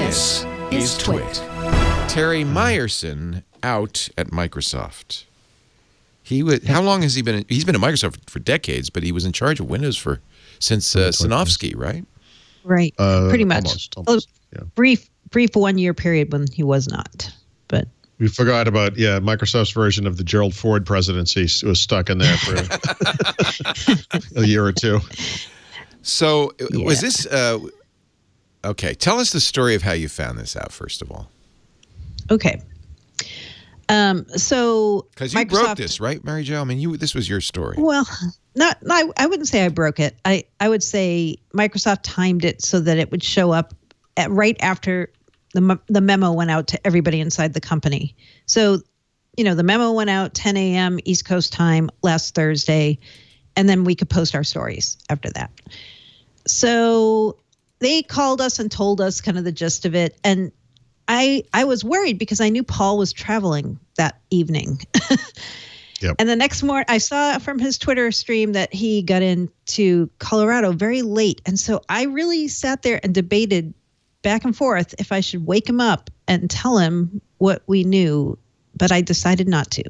This is TWiT. Terry Myerson out at Microsoft. How long has he been? He's been at Microsoft for decades, but he was in charge of Windows since Sinofsky, right? Right, pretty much. Almost, yeah. Brief 1 year period when he was not, but we forgot about Microsoft's version of the Gerald Ford presidency was stuck in there for a year or two. So was this? Okay, tell us the story of how you found this out first of all. Okay. So because you broke this, right, Mary Jo? I mean, this was your story. Well, I wouldn't say I broke it. I would say Microsoft timed it so that it would show up right after the memo went out to everybody inside the company. So, the memo went out 10 a.m. East Coast time last Thursday, and then we could post our stories after that. So they called us and told us kind of the gist of it, and I was worried because I knew Paul was traveling that evening. Yep. And the next morning, I saw from his Twitter stream that he got into Colorado very late. And so I really sat there and debated back and forth if I should wake him up and tell him what we knew, but I decided not to.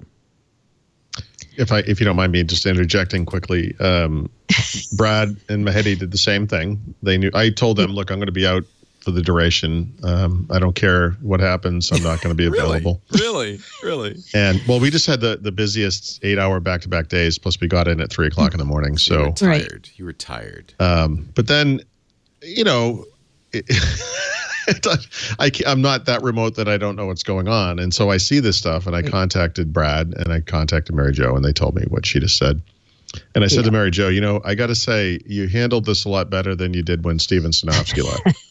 If you don't mind me just interjecting quickly, Brad and Mehdi did the same thing. They knew. I told them, look, I'm going to be out for the duration. I don't care what happens. I'm not going to be available. Really? And we just had the busiest 8-hour back-to-back days. Plus, we got in at 3 o'clock in the morning. So You were tired. But then, I'm not that remote that I don't know what's going on. And so I see this stuff, and I contacted Brad and I contacted Mary Jo, and they told me what she just said. And I said to Mary Jo, I got to say, you handled this a lot better than you did when Steven Sinofsky left.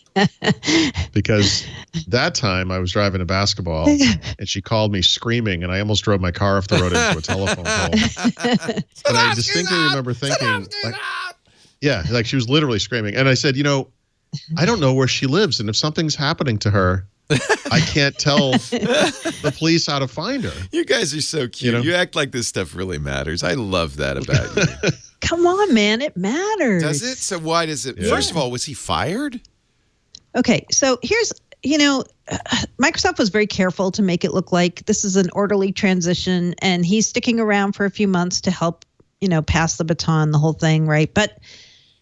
Because that time I was driving a basketball and she called me screaming, and I almost drove my car off the road into a telephone pole. And I distinctly remember thinking, like she was literally screaming. And I said, I don't know where she lives, and if something's happening to her, I can't tell the police how to find her. You guys are so cute. You act like this stuff really matters. I love that about you. Come on, man. It matters. Does it? So why does it? Yeah. First of all, was he fired? Okay, so here's, Microsoft was very careful to make it look like this is an orderly transition, and he's sticking around for a few months to help, pass the baton, the whole thing, right? But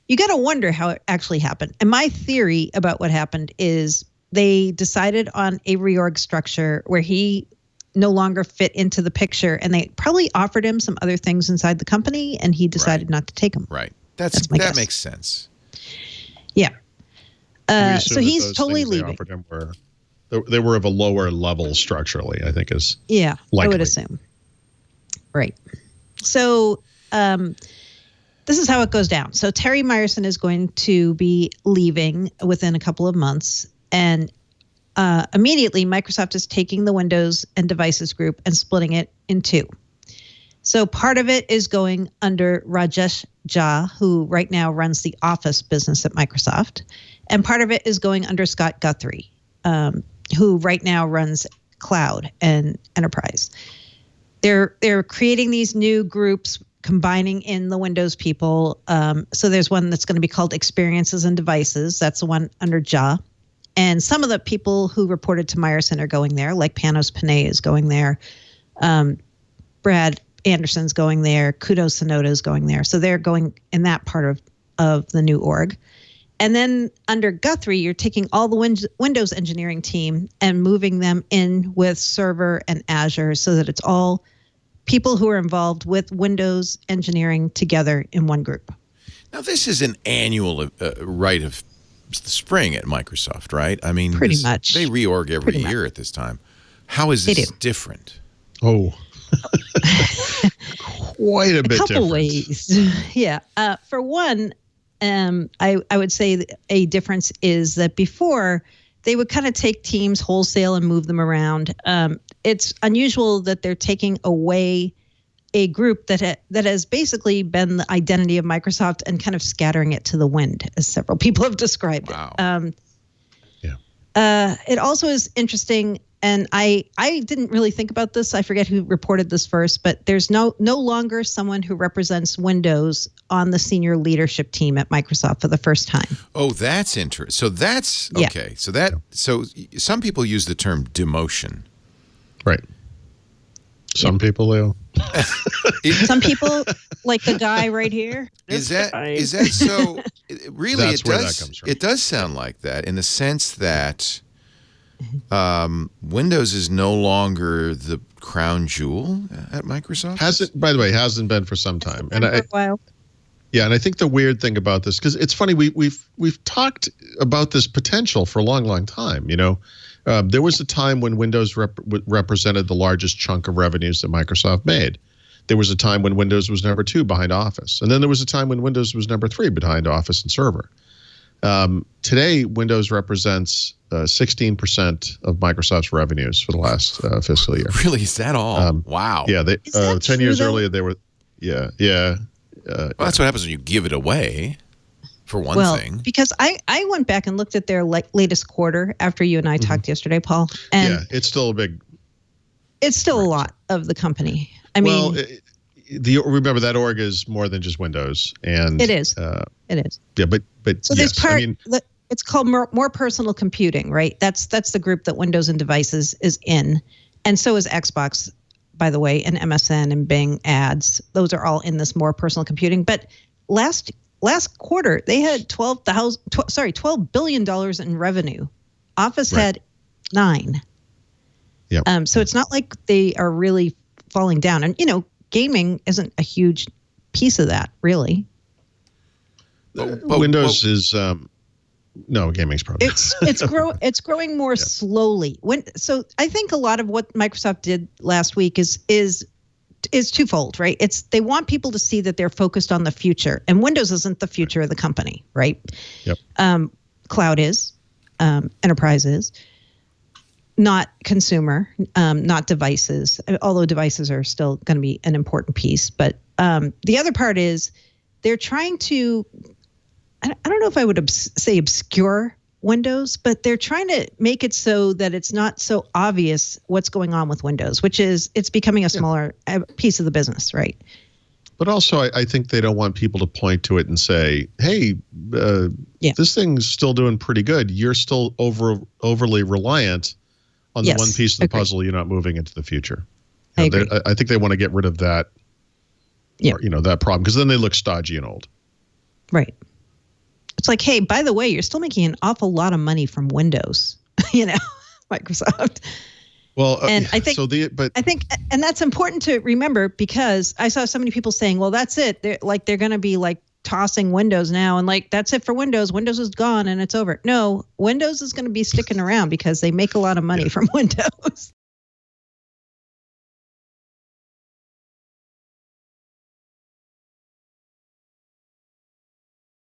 you got to wonder how it actually happened. And my theory about what happened is they decided on a reorg structure where he no longer fit into the picture, and they probably offered him some other things inside the company, and he decided not to take them. Right. That makes sense. Yeah. So he's totally leaving. They offered him they were of a lower level structurally, I think is likely. I would assume. Right. So this is how it goes down. So Terry Myerson is going to be leaving within a couple of months, and immediately Microsoft is taking the Windows and Devices group and splitting it in two. So part of it is going under Rajesh Jha, who right now runs the Office business at Microsoft. And part of it is going under Scott Guthrie, who right now runs Cloud and Enterprise. They're creating these new groups, combining in the Windows people. So there's one that's going to be called Experiences and Devices. That's the one under Jha. And some of the people who reported to Myerson are going there, like Panos Panay is going there. Brad Anderson's going there. Kudo Sonoda is going there. So they're going in that part of the new org. And then under Guthrie, you're taking all the Windows engineering team and moving them in with Server and Azure so that it's all people who are involved with Windows engineering together in one group. Now, this is an annual rite of the spring at Microsoft, right? I mean, pretty much. They reorg every year at this time. How is this different? Oh, quite a bit different. A couple ways. Yeah. For one, I would say a difference is that before they would kind of take teams wholesale and move them around. It's unusual that they're taking away a group that has basically been the identity of Microsoft and kind of scattering it to the wind, as several people have described it. It also is interesting, and I didn't really think about this. I forget who reported this first, but there's no longer someone who represents Windows on the senior leadership team at Microsoft for the first time. Oh, that's interesting. So that's okay. So some people use the term demotion. Right. Some people, Leo. Some people, like the guy right here. Is that so? Really, That's where that comes from. It does sound like that in the sense that Windows is no longer the crown jewel at Microsoft. Hasn't been for some time. And a while. Yeah, and I think the weird thing about this, because it's funny, we've talked about this potential for a long, long time. You know, there was a time when Windows represented the largest chunk of revenues that Microsoft made. There was a time when Windows was number 2 behind Office, and then there was a time when Windows was number 3 behind Office and Server. Today, Windows represents 16% of Microsoft's revenues for the last fiscal year. Really, is that all? Wow. Yeah, 10 years earlier they were. Yeah. Well, that's what happens when you give it away, for one thing. Because I went back and looked at their latest quarter after you and I talked yesterday, Paul. And it's still a big. It's still a lot of the company. I mean, remember that org is more than just Windows, and it is. It is. Yeah, but so yes, there's part. It's called more personal computing, right? That's the group that Windows and Devices is in, and so is Xbox, by the way, and MSN and Bing ads. Those are all in this more personal computing. But last quarter they had $12 billion in revenue. Office had 9. Yeah. So it's not like they are really falling down, and gaming isn't a huge piece of that, really. But Windows is no, gaming's probably it's growing more slowly. So I think a lot of what Microsoft did last week is twofold, right? It's they want people to see that they're focused on the future, and Windows isn't the future of the company, right? Yep. Cloud is, enterprise is, not consumer, not devices. Although devices are still going to be an important piece, but the other part is they're trying to. I don't know if I would say obscure Windows, but they're trying to make it so that it's not so obvious what's going on with Windows, which is it's becoming a smaller piece of the business, right? But also, I think they don't want people to point to it and say, hey, this thing's still doing pretty good. You're still overly reliant on the one piece of the puzzle. You're not moving into the future. I agree. I think they want to get rid of that, that problem, because then they look stodgy and old. Right. It's like, hey, by the way, you're still making an awful lot of money from Windows, Microsoft. Well, and I think, and that's important to remember, because I saw so many people saying, well, that's it. They're going to be like tossing Windows now. And like, that's it for Windows. Windows is gone and it's over. No, Windows is going to be sticking around because they make a lot of money from Windows.